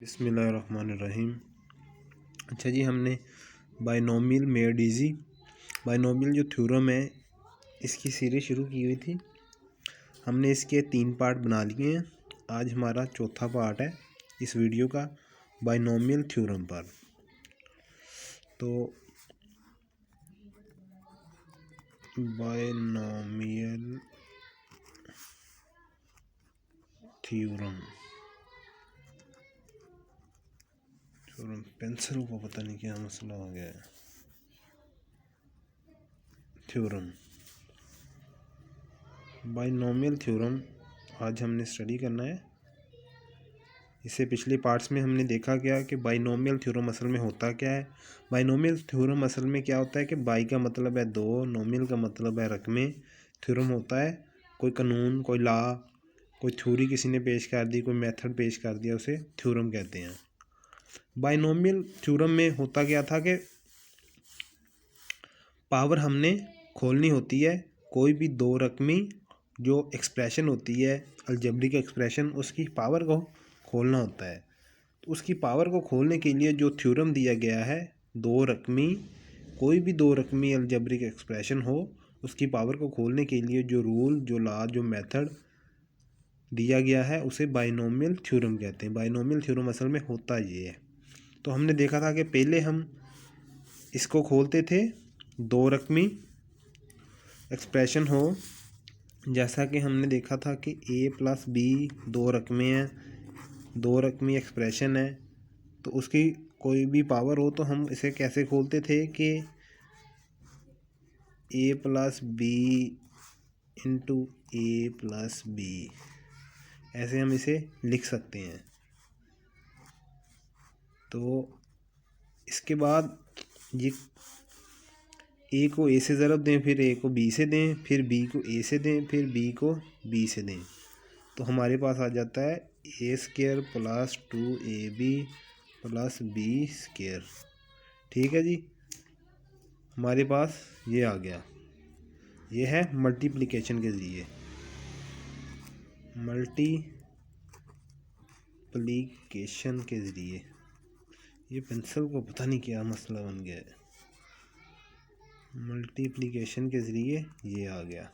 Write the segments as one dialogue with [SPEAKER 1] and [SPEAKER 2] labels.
[SPEAKER 1] बिस्मिल्लाहिर्रहमानिर्रहीम। अच्छा जी, हमने बाइनोमियल मेड इजी बाइनोमियल जो थ्योरम है इसकी सीरीज शुरू की हुई थी। हमने इसके 3 पार्ट बना लिए हैं। आज हमारा चौथा पार्ट है इस वीडियो का बाइनोमियल थ्योरम पर। तो बाइनोमियल थ्योरम पेंसिल को पता नहीं क्या मसला हो गया है। थ्योरम बाइनोमियल थ्योरम आज हमने स्टडी करना है। इससे पिछले पार्ट्स में हमने देखा क्या कि बाइनोमियल थ्योरम असल में होता क्या है। बाइनोमियल थ्योरम असल में क्या होता है कि बाई का मतलब है दो, नोमियल का मतलब है रकमें। थ्योरम होता है कोई कानून, कोई लॉ, कोई थ्योरी किसी ने पेश कर दी, कोई मेथड पेश कर दिया, उसे थ्योरम कहते हैं। बाइनोमियल थ्योरम में होता क्या था कि पावर हमने खोलनी होती है। कोई भी दो रकमी जो एक्सप्रेशन होती है, अलजेब्रिक एक्सप्रेशन, उसकी पावर को खोलना होता है। तो उसकी पावर को खोलने के लिए जो थ्योरम दिया गया है, कोई भी दो रकमी अलजेब्रिक एक्सप्रेशन हो, उसकी पावर को खोलने के लिए जो रूल, जो लॉ, जो मेथड दिया गया है उसे बाइनोमियल थ्योरम कहते हैं। बाइनोमियल थ्योरम असल में होता ये है। तो हमने देखा था कि पहले हम इसको खोलते थे दो रकमी एक्सप्रेशन हो, जैसा कि हमने देखा था कि a+b दो रकमें हैं, दो रकमी एक्सप्रेशन है। तो उसकी कोई भी पावर हो तो हम इसे कैसे खोलते थे कि a+b इंटू a+b, ऐसे हम इसे लिख सकते हैं। तो इसके बाद ये a को a से ज़रब दें, फिर a को b से दें, फिर b को a से दें, फिर b को b से दें, तो हमारे पास आ जाता है a² + 2ab + b²। ठीक है जी, हमारे पास ये आ गया। ये है मल्टीप्लिकेशन के ज़रिए, मल्टीप्लिकेशन के ज़रिए। ये पेंसिल को पता नहीं क्या मसला बन गया है। मल्टीप्लिकेशन के ज़रिए ये आ गया।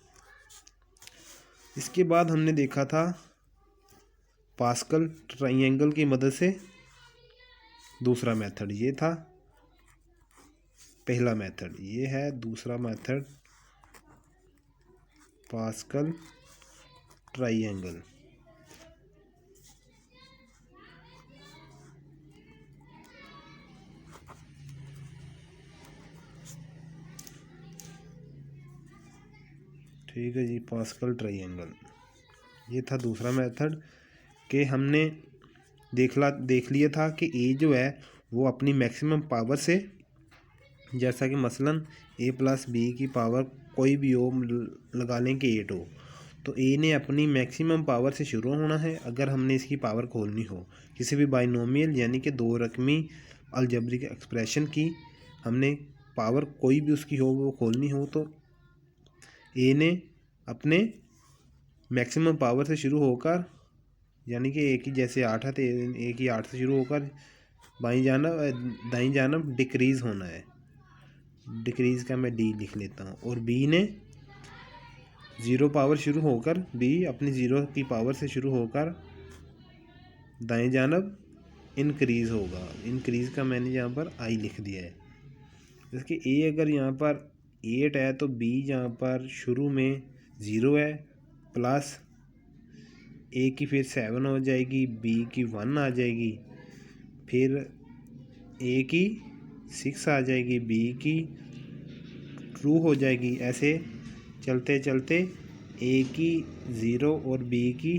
[SPEAKER 1] इसके बाद हमने देखा था पास्कल ट्राइंगल की मदद से दूसरा मेथड। ये था पहला मेथड, ये है दूसरा मेथड पास्कल ट्राइंगल। ठीक है जी, पास्कल ट्राइंगल ये था दूसरा मेथड कि हमने देख लिया था कि ए जो है वो अपनी मैक्सिमम पावर से, जैसा कि मसलन a+b की पावर कोई भी हो, लगा लें कि 8 हो, तो ए ने अपनी मैक्सिमम पावर से शुरू होना है। अगर हमने इसकी पावर खोलनी हो किसी भी बाइनोमियल यानी कि दो रकमी अलजेब्रिक एक्सप्रेशन की, हमने पावर कोई भी उसकी हो वो खोलनी हो, तो ए ने अपने मैक्सिमम पावर से शुरू होकर, यानी कि ए की जैसे 8 है तो ए की 8 से शुरू होकर दाईं जानब डिक्रीज़ होना है। डिक्रीज़ का मैं डी लिख लेता हूँ। और बी ने 0 पावर शुरू होकर, बी अपनी 0 की पावर से शुरू होकर दाईं जानब इंक्रीज़ होगा। इंक्रीज़ का मैंने यहाँ पर आई लिख दिया है। जैसे ए अगर यहाँ पर 8 है तो बी यहाँ पर शुरू में 0 है, प्लस ए की फिर 7 हो जाएगी, बी की 1 आ जाएगी, फिर ए की 6 आ जाएगी, बी की 2 हो जाएगी। ऐसे चलते चलते ए की 0 और बी की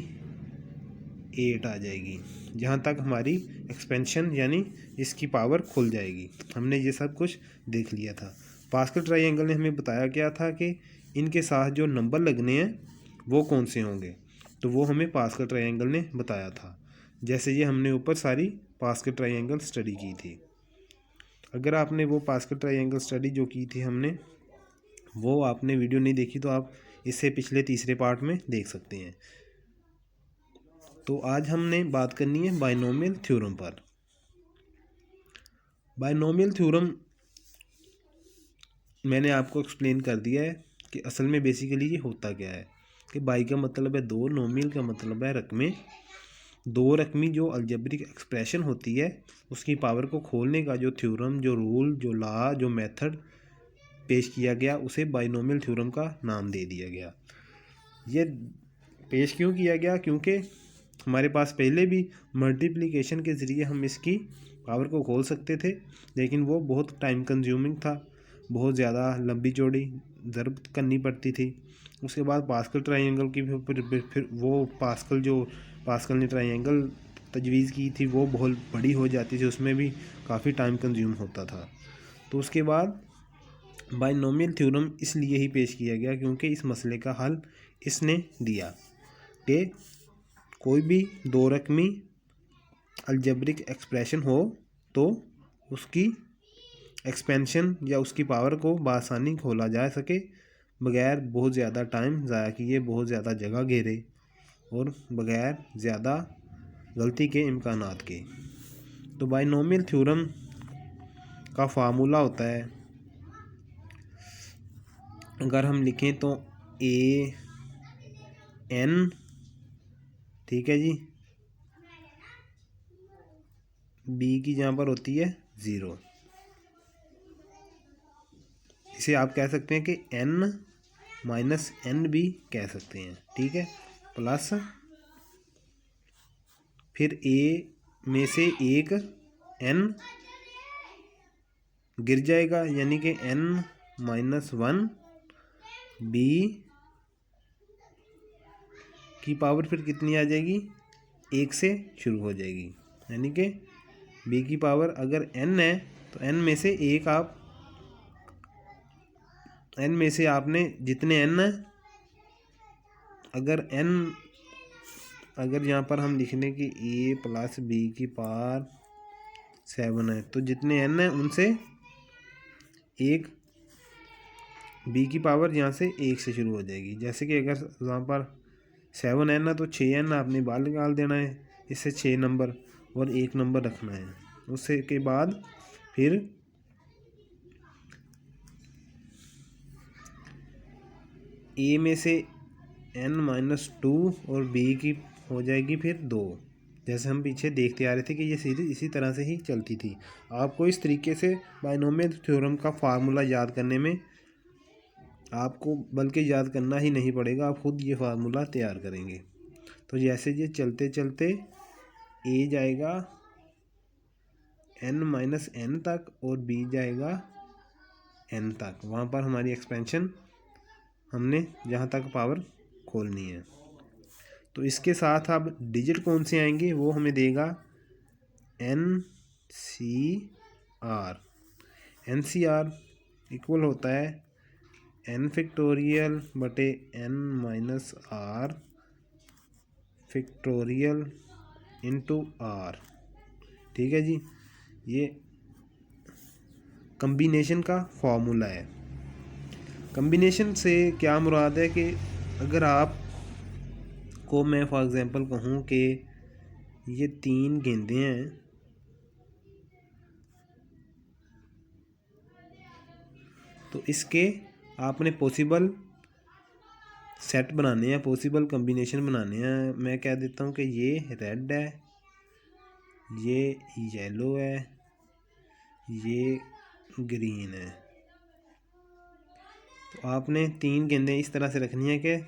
[SPEAKER 1] 8 आ जाएगी, जहाँ तक हमारी एक्सपेंशन यानी इसकी पावर खुल जाएगी। हमने ये सब कुछ देख लिया था। पास्कल ट्राइंगल ने हमें बताया क्या था कि इनके साथ जो नंबर लगने हैं वो कौन से होंगे, तो वो हमें पास्कल ट्राइंगल ने बताया था। जैसे ये हमने ऊपर सारी पास्कल ट्राइंगल स्टडी की थी। अगर आपने वो पास्कल ट्राइंगल स्टडी जो की थी हमने, वो आपने वीडियो नहीं देखी तो आप इससे पिछले तीसरे पार्ट में देख सकते हैं। तो आज हमने बात करनी है बाइनोमियल थ्योरम पर। बाइनोमियल थ्योरम मैंने आपको एक्सप्लेन कर दिया है कि असल में बेसिकली ये होता क्या है कि बाई का मतलब है दो, नोमियल का मतलब है रकमें। दो रकमी जो अलजेब्रिक एक्सप्रेशन होती है उसकी पावर को खोलने का जो थ्योरम, जो रूल, जो लॉ, जो मेथड पेश किया गया उसे बाइनोमियल थ्योरम का नाम दे दिया गया। ये पेश क्यों किया गया? क्योंकि हमारे पास पहले भी मल्टीप्लिकेशन के ज़रिए हम इसकी पावर को खोल सकते थे, लेकिन वो बहुत टाइम कंज्यूमिंग था, बहुत ज़्यादा लंबी चौड़ी ज़रूरत करनी पड़ती थी। उसके बाद पास्कल ट्रायंगल की फिर वो पास्कल ने ट्रायंगल तजवीज़ की थी वो बहुत बड़ी हो जाती थी, उसमें भी काफ़ी टाइम कंज्यूम होता था। तो उसके बाद बाइनोमियल थ्योरम इसलिए ही पेश किया गया क्योंकि इस मसले का हल इसने दिया कि कोई भी दो रकमी अलजेब्रिक एक्सप्रेशन हो तो उसकी एक्सपेंशन या उसकी पावर को बआसानी खोला जा सके बगैर बहुत ज़्यादा टाइम ज़ाया किए, बहुत ज़्यादा जगह घेरे और बगैर ज़्यादा गलती के इम्कानात के। तो बाइनोमियल थ्योरम का फार्मूला होता है, अगर हम लिखें तो ए एन, ठीक है जी, बी की जहाँ पर होती है 0, इसे आप कह सकते हैं कि n माइनस एन भी कह सकते हैं, ठीक है, प्लस फिर ए में से एक n गिर जाएगा यानी कि n-1, बी की पावर फिर कितनी आ जाएगी? 1 से शुरू हो जाएगी, यानी कि b की पावर अगर n है तो n में से एक आप n में से आपने जितने n है, अगर यहाँ पर हम लिख लें कि a प्लस बी की पावर 7 है तो जितने n है उनसे एक b की पावर यहाँ से 1 से शुरू हो जाएगी। जैसे कि अगर यहाँ पर 7n है तो 6n आपने बाहर निकाल देना है, इससे 6 नंबर और 1 नंबर रखना है। उससे के बाद फिर a में से n-2 और b की हो जाएगी फिर 2, जैसे हम पीछे देखते आ रहे थे कि ये सीरीज इसी तरह से ही चलती थी। आपको इस तरीके से बाइनोमियल थ्योरम का फार्मूला याद करने में आपको बल्कि याद करना ही नहीं पड़ेगा, आप खुद ये फार्मूला तैयार करेंगे। तो जैसे ये चलते चलते a जाएगा n-n तक और b जाएगा n तक, वहाँ पर हमारी एक्सपेंशन हमने जहाँ तक पावर खोलनी है। तो इसके साथ अब डिजिट कौन से आएंगे वो हमें देगा NCR इक्वल होता है n फैक्टोरियल बटे n-r फैक्टोरियल इंटू r, ठीक है जी। ये कम्बिनेशन का फॉर्मूला है। कम्बिनेशन से क्या मुराद है कि अगर आप को मैं फॉर एग्ज़ाम्पल कहूँ कि ये 3 गेंदें हैं तो इसके आपने पॉसिबल सेट बनाने हैं, पॉसिबल कम्बिनेशन बनाने हैं। मैं कह देता हूँ कि ये रेड है, ये येलो है, ये ग्रीन है। तो आपने 3 गेंदें इस तरह से रखनी है कि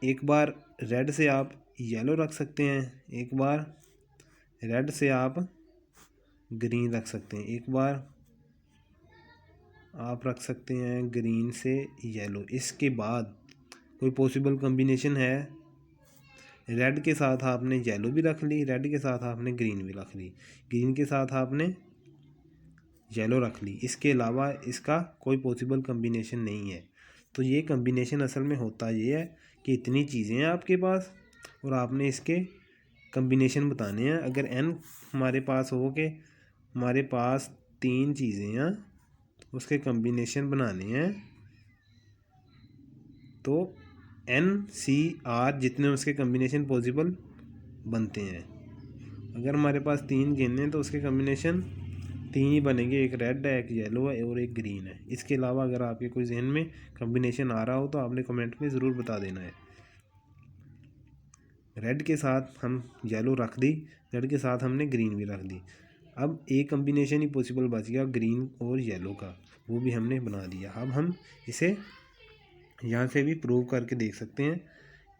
[SPEAKER 1] एक बार रेड से आप येलो रख सकते हैं, एक बार रेड से आप ग्रीन रख सकते हैं, एक बार आप रख सकते हैं ग्रीन से येलो। इसके बाद कोई पॉसिबल कम्बिनेशन है, रेड के साथ आपने येलो भी रख ली, रेड के साथ आपने ग्रीन भी रख ली, ग्रीन के साथ आपने येलो रख ली, इसके अलावा इसका कोई पॉसिबल कम्बिनेशन नहीं है। तो ये कम्बिनेशन असल में होता ये है कि इतनी चीज़ें हैं आपके पास और आपने इसके कम्बिनेशन बताने हैं। अगर n हमारे पास हो के हमारे पास 3 चीज़ें हैं उसके कम्बिनेशन बनाने हैं तो NCR जितने उसके कम्बिनेशन पॉसिबल बनते हैं। अगर हमारे पास 3 गेंदें हैं तो उसके कम्बिनेशन 3 ही बनेंगे, एक रेड है, एक येलो है और एक ग्रीन है। इसके अलावा अगर आपके कोई जहन में कम्बिनेशन आ रहा हो तो आपने कमेंट में ज़रूर बता देना है। रेड के साथ हम येलो रख दी, रेड के साथ हमने ग्रीन भी रख दी। अब एक कम्बिनेशन ही पॉसिबल बच गया ग्रीन और येलो का, वो भी हमने बना दिया। अब हम इसे यहाँ से भी प्रूव करके देख सकते हैं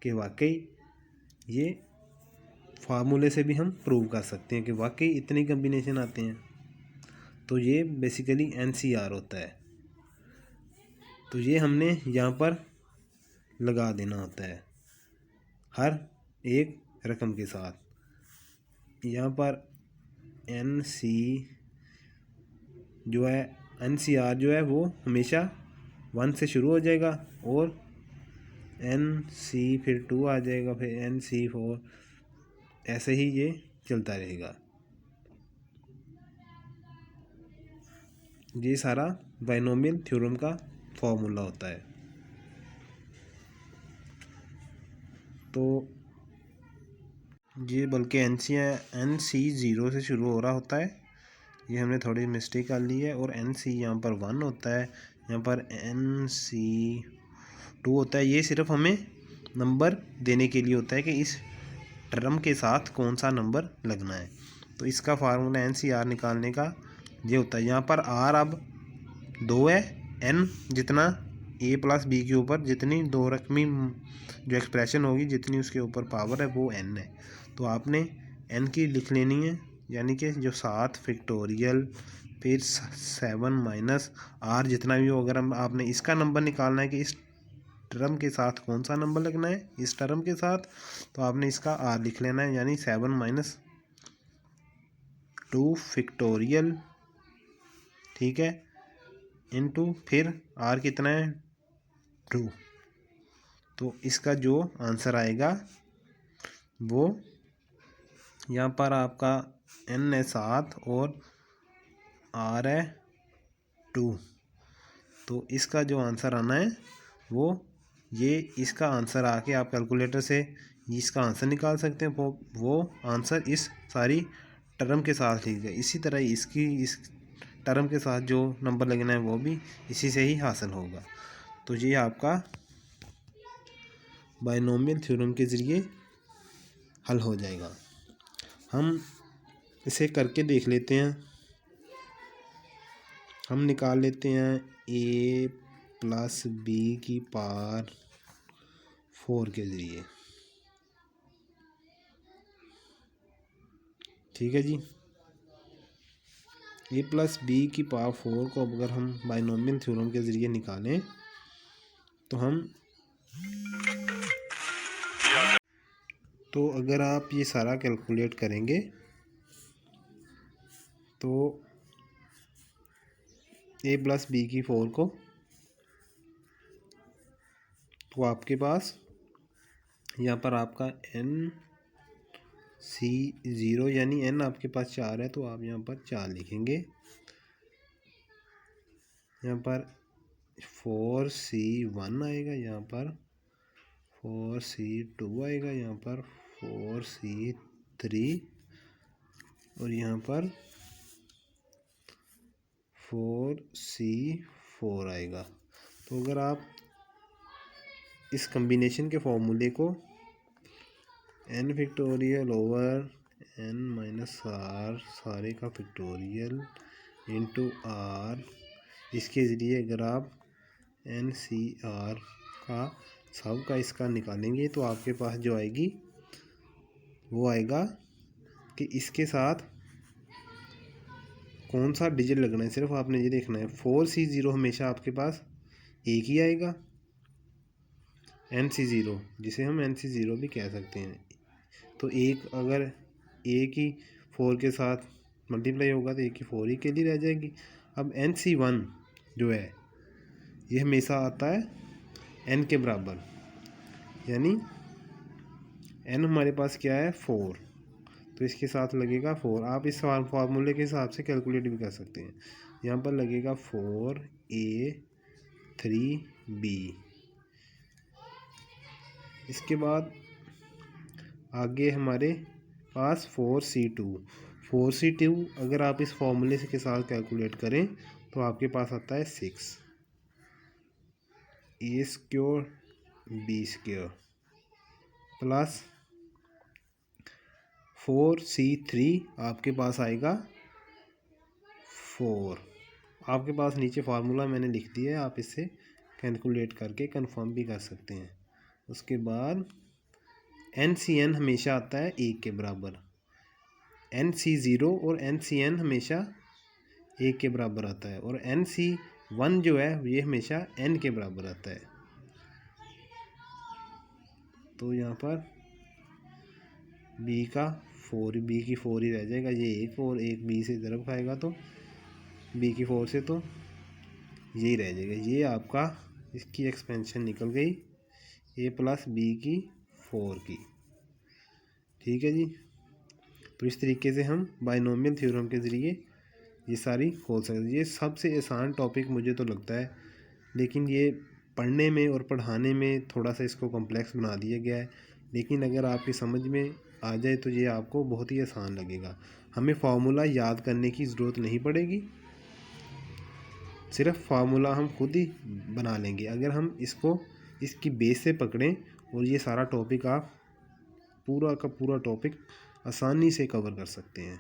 [SPEAKER 1] कि वाकई ये फार्मूले से भी हम प्रूव कर सकते हैं कि वाकई इतने कम्बिनेशन आते हैं। तो ये बेसिकली NCR होता है। तो ये हमने यहाँ पर लगा देना होता है हर एक रकम के साथ। यहाँ पर NCR जो है वो हमेशा 1 से शुरू हो जाएगा और NC फिर 2 आ जाएगा, फिर NC4, ऐसे ही ये चलता रहेगा। ये सारा बाइनोमियल थ्योरम का फॉर्मूला होता है। तो ये बल्कि NC 0 से शुरू हो रहा होता है, ये हमने थोड़ी मिस्टेक कर ली है। और NC यहाँ पर 1 होता है, यहाँ पर NC 2 होता है। ये सिर्फ हमें नंबर देने के लिए होता है कि इस टर्म के साथ कौन सा नंबर लगना है। तो इसका फार्मूला NCR निकालने का ये होता है। यहाँ पर R अब 2 है, N जितना A प्लस B के ऊपर जितनी दो रकमी जो एक्सप्रेशन होगी, जितनी उसके ऊपर पावर है वो N है। तो आपने N की लिख लेनी है, यानी कि जो 7 फैक्टोरियल फिर 7 माइनस R जितना भी हो। अगर हम आपने इसका नंबर निकालना है कि इस टर्म के साथ कौन सा नंबर लगना है इस टर्म के साथ, तो आपने इसका R लिख लेना है, यानी 7 माइनस 2 फैक्टोरियल, ठीक है, इनटू फिर R कितना है 2। तो इसका जो आंसर आएगा वो यहाँ पर आपका N है 7 और R है 2। तो इसका जो आंसर आना है वो ये, इसका आंसर आके आप कैलकुलेटर से इसका आंसर निकाल सकते हैं। वो आंसर इस सारी टर्म के साथ लिख जाए। इसी तरह इसकी इस टर्म के साथ जो नंबर लगना है वो भी इसी से ही हासिल होगा। तो ये आपका बाइनोमियल थ्योरम के ज़रिए हल हो जाएगा। हम इसे करके देख लेते हैं। हम निकाल लेते हैं A प्लस B की पावर 4 के ज़रिए, ठीक है जी। A प्लस B की पावर 4 को अगर हम बाइनोमियल थ्योरम के ज़रिए निकालें तो अगर आप ये सारा कैलकुलेट करेंगे तो A प्लस B की 4 को, तो आपके पास यहाँ पर आपका NC 0 यानी N आपके पास 4 है, तो आप यहाँ पर 4 लिखेंगे। यहाँ पर 4C1 आएगा, यहाँ पर 4C2 आएगा, यहाँ पर 4C3 और यहाँ पर 4C4 आएगा। तो अगर आप इस कम्बिनेशन के फॉर्मूले को N factorial over N minus R सारे का फैक्टोरियल इंटू R, इसके ज़रिए अगर आप NCR का सब का इसका निकालेंगे तो आपके पास जो आएगी वो आएगा कि इसके साथ कौन सा डिजिट लगना है। सिर्फ आपने ये देखना है 4C0 हमेशा आपके पास एक ही आएगा, NC0 जिसे हम NC0 भी कह सकते हैं। तो एक अगर एक ही 4 के साथ मल्टीप्लाई होगा तो एक ही 4 ही के लिए रह जाएगी। अब NC1 जो है ये हमेशा आता है N के बराबर, यानी N हमारे पास क्या है 4, तो इसके साथ लगेगा 4। आप इस फार्मूले के हिसाब से कैलकुलेट भी कर सकते हैं। यहाँ पर लगेगा 4A 3B, इसके बाद आगे हमारे पास 4C2 अगर आप इस फॉर्मूले के साथ कैलकुलेट करें तो आपके पास आता है 6 A² B² प्लस 4C3 आपके पास आएगा 4। आपके पास नीचे फार्मूला मैंने लिख दिया है, आप इससे कैलकुलेट करके कंफर्म भी कर सकते हैं। उसके बाद NCN हमेशा आता है 1 के बराबर, NC0 और NCN हमेशा 1 के बराबर आता है, और NC1 जो है ये हमेशा n के बराबर आता है। तो यहाँ पर B की 4 ही रह जाएगा, ये एक और एक B से तरफ खाएगा तो B की 4 से तो यही रह जाएगा। ये आपका इसकी एक्सपेंशन निकल गई A प्लस B की 4 की। ठीक है जी। तो इस तरीके से हम बाइनोमियल थ्योरम के ज़रिए ये सारी खोल सकते हैं। ये सबसे आसान टॉपिक मुझे तो लगता है, लेकिन ये पढ़ने में और पढ़ाने में थोड़ा सा इसको कॉम्प्लेक्स बना दिया गया है, लेकिन अगर आपकी समझ में आ जाए तो ये आपको बहुत ही आसान लगेगा। हमें फार्मूला याद करने की ज़रूरत नहीं पड़ेगी, सिर्फ फार्मूला हम खुद ही बना लेंगे अगर हम इसको इसकी बेस से पकड़ें, और ये सारा टॉपिक आप पूरा का पूरा टॉपिक आसानी से कवर कर सकते हैं।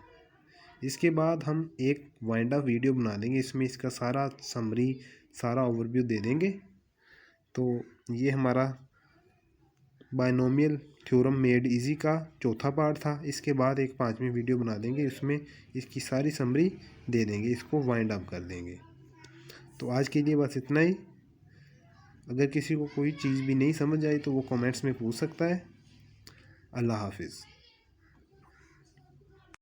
[SPEAKER 1] इसके बाद हम एक वाइंड अप वीडियो बना देंगे, इसमें इसका सारा समरी, सारा ओवरव्यू दे देंगे। तो ये हमारा बाइनोमियल थ्योरम मेड इजी का चौथा पार्ट था। इसके बाद एक 5वीं वीडियो बना देंगे, इसमें इसकी सारी समरी दे देंगे, इसको वाइंड अप कर देंगे। तो आज के लिए बस इतना ही। अगर किसी को कोई चीज़ भी नहीं समझ आई तो वो कमेंट्स में पूछ सकता है। अल्लाह हाफिज़।